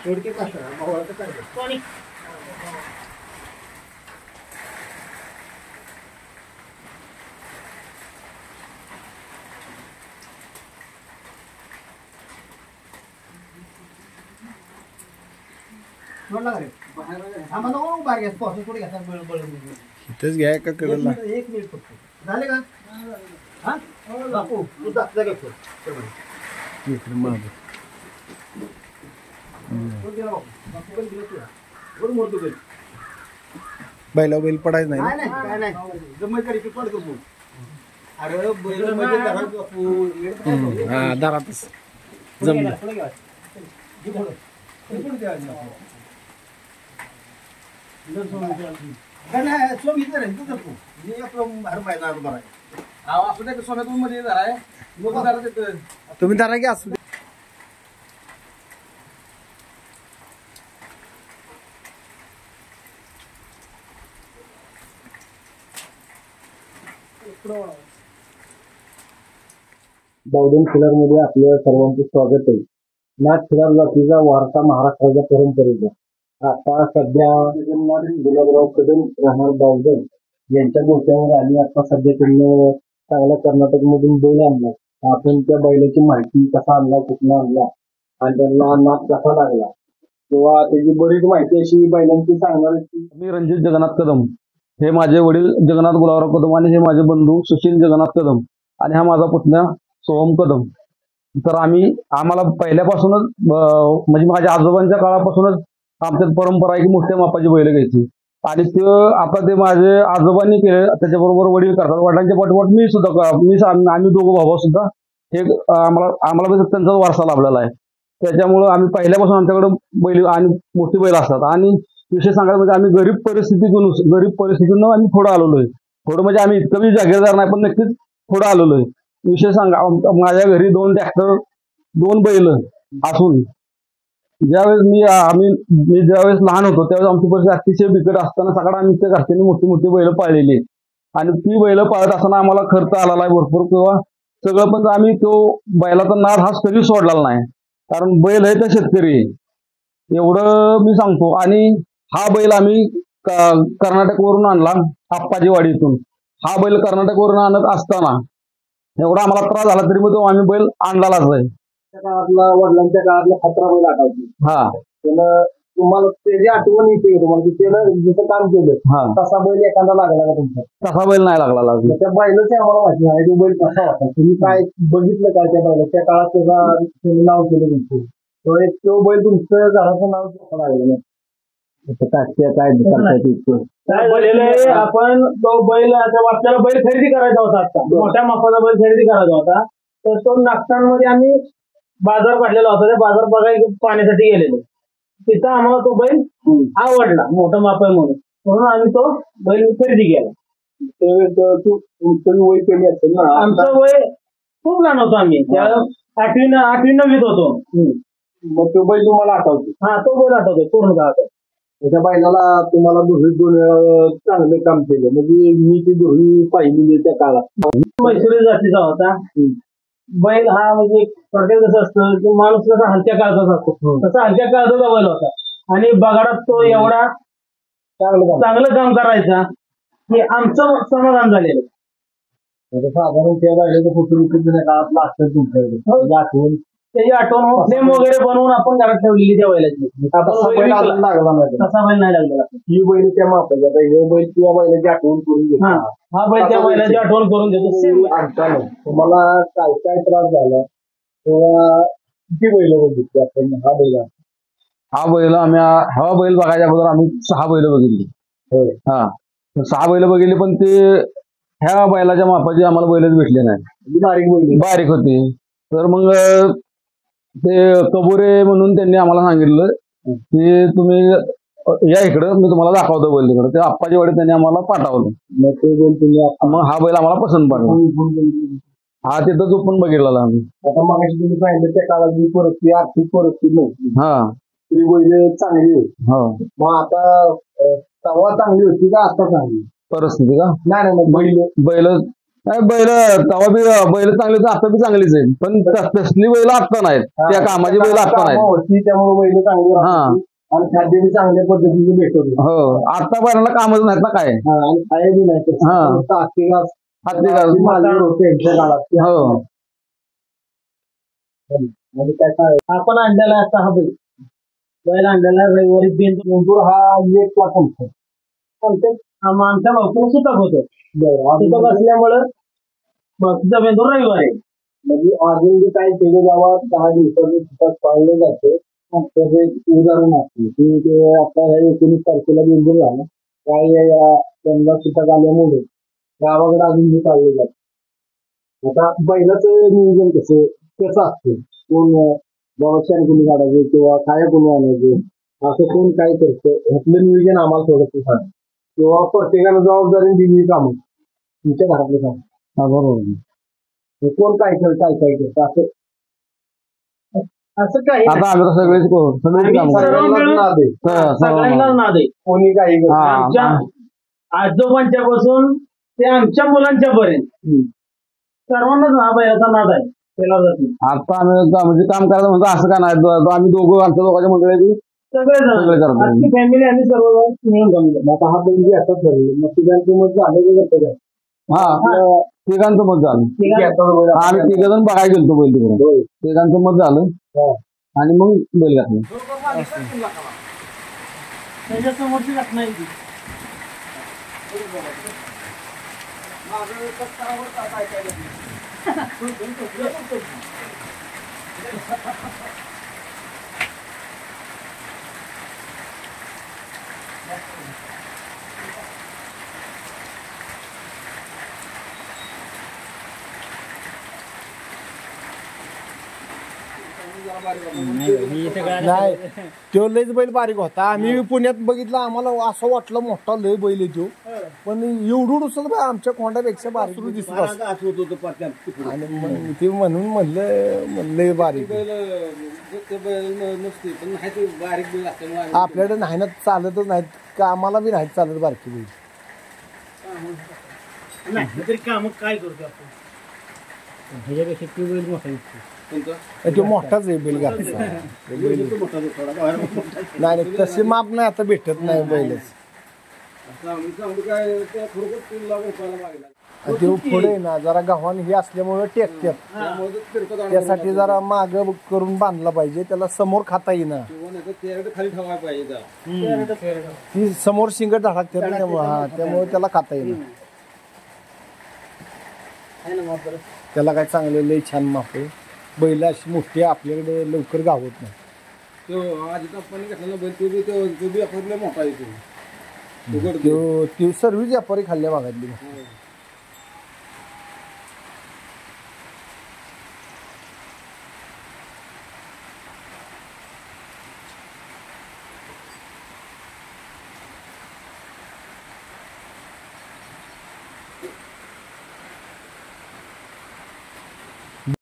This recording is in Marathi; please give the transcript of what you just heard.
शेडके पास मावळाचं काढलं कोणी इथेच घ्या का कडला 1 मिनिट फक्त झाले का हा बापू तू जागा इकडे मागे बैला बैल पडायचं नाही नाही काय नाही जमय करी पडतो तू अरे बैल म्हणजे घरात बापू हा दारातच जमलं तुम्ही दारा की असू बावधन खिलार मध्ये आपल्या सर्वांचे स्वागत आहे. नाथ खिलार जातीचा वारसा महाराष्ट्राच्या परंपरेचा आता सध्या गुलाबराव कदम राहणार बावधन यांच्या गोष्टीवर आम्ही आता सध्या त्यांना चांगल्या कर्नाटक मधून बैल आणला. आपण त्या बैलाची माहिती कसा आणला कुठला आणला आणि त्यांना नाद कसा लागला किंवा त्याची बरीच माहिती अशी बैलांची सांगणार. मी रणजित जगन्नाथ कदम, हे माझे वडील जगन्नाथ गुलाबराव कदम आणि हे माझे बंधू सुशील जगन्नाथ कदम आणि हा माझा पुतण्या सोहम कदम. तर आम्हाला पहिल्यापासूनच म्हणजे माझ्या आजोबांच्या काळापासूनच आमच्यात परंपरा आहे की मोठ्या मापाची बैल घ्यायची आणि ते आता ते माझे आजोबांनी केले त्याच्याबरोबर वडील करतात. वडिलांच्या पाठोपाठ मी सुद्धा आम्ही दोघं भाऊ सुद्धा हे आम्हाला त्यांचा वारसा लाभलेला आहे. त्याच्यामुळं आम्ही पहिल्यापासून आमच्याकडे बैल आणि मोठी बैल असतात. आणि विषय सांगायला म्हणजे आम्ही गरीब परिस्थितीतून आम्ही पुढे आलेलो आहे. थोडं म्हणजे आम्ही इतकं जागीरदार नाही पण नक्कीच पुढे आलेलो आहे. विषय सांगा, माझ्या घरी 2 ट्रॅक्टर 2 बैल असून ज्यावेळेस मी ज्यावेळेस लहान होतो त्यावेळेस आमची परिस्थिती अतिशय बिकट असताना सगळं आम्ही त्या घरच्यांनी मोठी बैल पाळलेली आहेत. आणि ती बैल पाळत असताना आम्हाला खर्च आलेला आहे भरपूर किंवा सगळं, पण आम्ही तो बैलाचा नाद हा कधी सोडलेला नाही. कारण बैल आहे तर शेतकरी एवढं मी सांगतो. आणि हा बैल आम्ही कर्नाटकवरून आणला, आप्पाजी वाडीतून. हा बैल कर्नाटकवरून आणत असताना एवढा आम्हाला त्रास झाला तरी तो आम्ही बैल आणलाच आहे. त्या काळातला वडिलांच्या काळातला खतरा बैल आठवतो. हा त्यानं तुम्हाला त्याची आठवण येते तुम्हाला त्यानं जसं काम केलं तसा बैल एखादा लागला का तुमचा? तसा बैल नाही लागला. त्या बैलाचे आम्हाला माहिती आहे तो बैल कसा होता, तुम्ही काय बघितलं काय त्या बैला त्या काळात त्याचं नाव केलं तुमचं तो बैल तुमचं घराचं नाव कसं लागलं काय झालेलं आहे? आपण तो बैल आपल्याला बैल खरेदी करायचा होता. आता मोठ्या मापाचा बैल खरेदी करायचा होता तर तो नागठाणमध्ये आम्ही बाजार काढलेला होता. त्या बाजार बघायला पाहण्यासाठी गेलेलो. तिथं आम्हाला तो बैल आवडला, मोठा माप आहे म्हणून आम्ही तो बैल खरेदी केला. वय कमी असेल ना? आमचं वय खूप लहान होतो. आम्ही 8वी 9वीत होतो. मग तो बैल तुम्हाला आठवतो? हा, तो बैल आठवतोय पूर्ण काळात. त्या बैलाला तुम्हाला दुसरी 2 वेळा चांगलं काम केलं म्हणजे मी ती दुसरी पाहिली त्या काळात. मैसुरी जातीचा होता बैल हा. म्हणजे थोडक्यात कसं असतं की माणूस कसा हलक्या काळजाचा असतो तसा हलक्या काळजाचा बैल होता. आणि बगाडात तो एवढा चांगलं काम करायचा हे आमचं समाधान झालेलं. साधारण त्या बैलाचं फोटो विकत काळातला असतं तुमच्याकडे आठवण, त्याची आठवण फ्रेम वगैरे बनवून आपण घरात ठेवलेली त्या बैलाची. तसा बैल नाही लागला. ही बैल त्या मापाची. आता हे बैल किंवा बैलाची आठवण करून घेतो. हा बैल त्या बैलाची आठवण करून देतो. तुम्हाला काय काय त्रास झाला तेव्हा किती बैल बघितली आपण? हा बैल हा बैल बघायच्या अगोदर आम्ही 6 बैल बघितली. हा, 6 बैल बघितली पण ते ह्या बैलाच्या मापाची आम्हाला बैलच भेटले नाही. बारीक होती. तर मग ते कबुरे म्हणून त्यांनी आम्हाला सांगितलं की तुम्ही या इकडं, मी तुम्हाला दाखवतो बैल तिकडं. ते आप्पाजी वाडी त्यांनी आम्हाला पाठवलं. मग हा बैल आम्हाला पसंत पडला. हा तिथं जो पण बघितलेला आम्ही. आता मग तुम्ही सांगितलं त्या काळात जी परिस्थिती आर्थिक परिस्थिती नव्हती. हा, ती बैल चांगली होती. मग आता तेव्हा चांगली होती का आता चांगली परिस्थिती? का नाही बैल नाही बैल तेव्हा बी बैल चांगली तर आता बी चांगलीच आहे, पण तसली बैल आता नाहीत, त्या कामाची बैल आता नाहीत. होती त्यामुळे बैल चांगली हा. राहत आणि खाद्य बी चांगल्या पद्धतीने भेटत होतं. हो आता बैलाला कामच नाहीत ना काय. आणि काय बी नाही हा. हत्ती हत्ती होते यांच्या काळात. हो म्हणजे काय आपण आणलेला आता हा बैल आणलेला रविवारी बेंदूर हा लेख वाटून आमच्या भाऊ सुतक होत सुतक असल्यामुळं तुझा बेंदूर रविवारी म्हणजे अजून जे काही केले गावात 10 दिवसांनी सुतक पाळलं जातं. त्याचं एक उदाहरण असते की आता 19 तारखेला बेंदूर झाला, काही त्यांना सुतक आल्यामुळे गावाकडे अजून हे पाळले जातं. आता बैलाचं नियोजन कसं असतं, कोण बाबा शेण कोणी काढायचे किंवा काय कोणी आणायचे असं कोण काय करतं, ह्यातलं नियोजन आम्हाला थोडंसं सांग किंवा प्रत्येकानं जबाबदारी दिली कामं तुमच्या घरातले काम. बरोबर. कोण काय करतं असं काही आता आम्ही तर सगळेच सगळ्यांना नाद आहे. कोणी काही आमच्या आजोबांच्या पासून ते आमच्या मुलांच्या पर्यंत सर्वांनाच हा बैलाचा नाद आहे. त्याला जाते आता आम्ही म्हणजे काम करायचं म्हणतो असं का नाही, आम्ही आमच्या दोघांच्या मंडळी सगळे करतो. आमची फॅमिली आम्ही सर्व मिळून जमलो. आता हा बैल बी असंच ठरलं, मग तिघांचं मत झालं. हा तिघांचं मत झालं, आम्ही तिघ जण बघायला गेलतो बैल तिकडे, तिघांचं मत झालं आणि मग बैल घातलं. त्याच्यासमोरची घटना आहे ती. नाही तो लयच बैल बारीक होता. आम्ही पुण्यात बघितला, आम्हाला असं वाटलं मोठा लय बैल आहे तो, पण एवढं दुसरं बाय आमच्या कोंडापेक्षा बारीक दिसत असतं. आणि मग ते म्हणून म्हणलं बारीक आपल्याकडे नाही ना, चालतच नाहीत का, आम्हाला बी नाहीत चालत बारकी बैल. नाही काम काय करतो आपण ह्याच्यापेक्षा ती बैल मोठा दिसतो. तो मोठाच आहे बैल घातला. नाही तसे माप नाही आता भेटत नाही बैलच. ते पुढे ना जरा गव्हाण हे असल्यामुळे टेकतात, त्यासाठी जरा माग करून बांधला पाहिजे, त्याला समोर खाता येईना. खाली ठेवायला पाहिजे, ती समोर शिंग धडकतात त्यामुळे त्याला खाता येईना. त्याला काय चांगले लय छान माप आहे. बैल अशी मोठी आपल्याकडे लवकर गावत नाही. तो सर्विस व्यापारी खाल्ल्या भागातली.